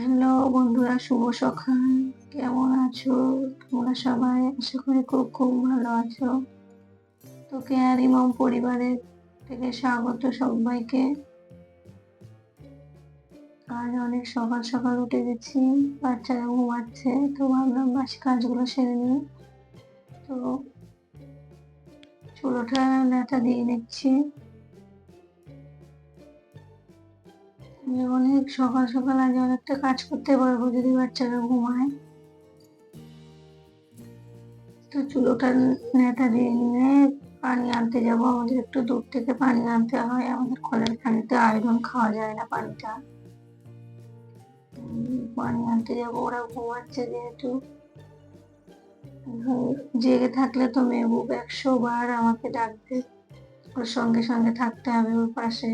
Hello বন্ধুরা, শুভ সকাল। কেমন আছো তোমরা সবাই? আশা করি খুব খুব ভালো আছো। তো কেয়ারি মম পরিবারের থেকে স্বাগত সবাইকে। আজ অনেক সকাল সকাল উঠে গেছি, বাচ্চারা ঘুমাচ্ছে, তো ভাবলাম বাসি কাজগুলো সেরে নিই। তো চুলোটা ন্যাতা দিয়ে নিচ্ছি। অনেক সকাল সকাল আজ অনেকটা কাজ করতে পারবো যদি বাচ্চারা ঘুমায়। তো চুলোটা ন্যাতা দিয়ে নিয়ে পানি আনতে যাবো। আমাদের একটু দূর থেকে পানি আনতে হয়, আমাদের কলের পানিতে আয়রন খাওয়া যায় না পানিটা। পানি আনতে যাবো, ওরা ঘুমাচ্ছে যেহেতু। জেগে থাকলে তো মেহবুব 100 বার আমাকে ডাকবে, ওর সঙ্গে সঙ্গে থাকতে হবে ওর পাশে।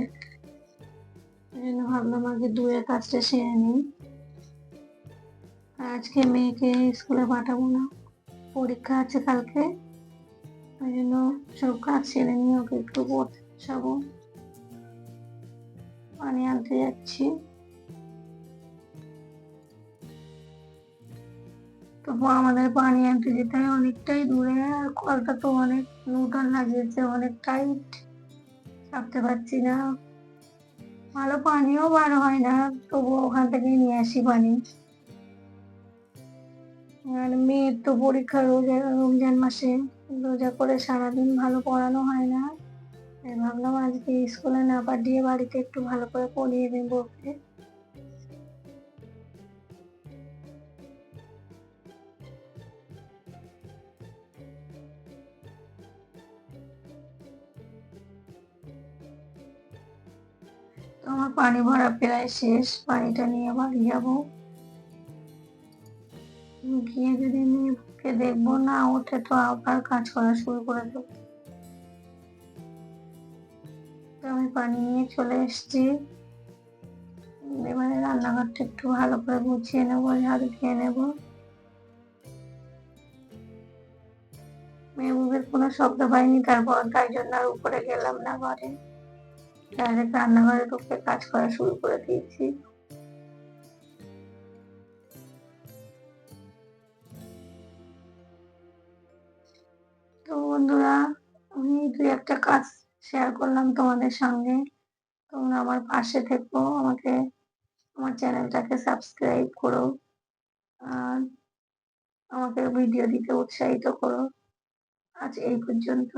ওই জন্য ভাবলাম আগে দুয়ের কাজটা সেরে নিই। আজকে মেয়েকে স্কুলে পাঠাবো না, পরীক্ষা আছে কালকে। ওই জন্য সব কাজ সেরে নিয়ে ওকে একটু পড়তে বসাবো। পানি আনতে যাচ্ছি। তো আমাদের পানি আনতে যেতে হয় অনেকটাই দূরে, আর কলটা তো অনেক নতুন লাগিয়েছে, অনেক টাইট, চাপতে পারছি না। ভালো পানিও বার হয় না, তবুও ওখান থেকে নিয়ে আসি পানি। আর মেয়ের তো পরীক্ষা রমজান মাসে, রোজা করে সারাদিন ভালো পড়ানো হয় না। তাই ভাবলাম আজকে স্কুলে না পাঠিয়ে বাড়িতে একটু ভালো করে পড়িয়ে দেবো ওকে। তো আমার পানি ভরা প্রায় শেষ, পানিটা নিয়ে বাড়ি যাবো। গিয়ে যদি মেয়েকে দেখবো না ওঠে, তো আবার কাজ করা শুরু করে দেবো। তো আমি পানি নিয়ে চলে এসেছি। এবারে রান্নাঘরটা একটু ভালো করে গুছিয়ে নেবো, ঝাড়ু দিয়ে নেবো। মেহবুবের কোনো শব্দ পাইনি, তাই জন্য আর উপরে গেলাম না ঘরে, ডাইরেক্ট রান্নাঘরে ঢুকে কাজ করা শুরু করে দিয়েছি। তো বন্ধুরা, আমি দুই একটা কাজ শেয়ার করলাম তোমাদের সঙ্গে। তোমরা আমার পাশে থেকো, আমার চ্যানেলটাকে সাবস্ক্রাইব করো, আর আমাকে ভিডিও দিতে উৎসাহিত করো। আজ এই পর্যন্ত।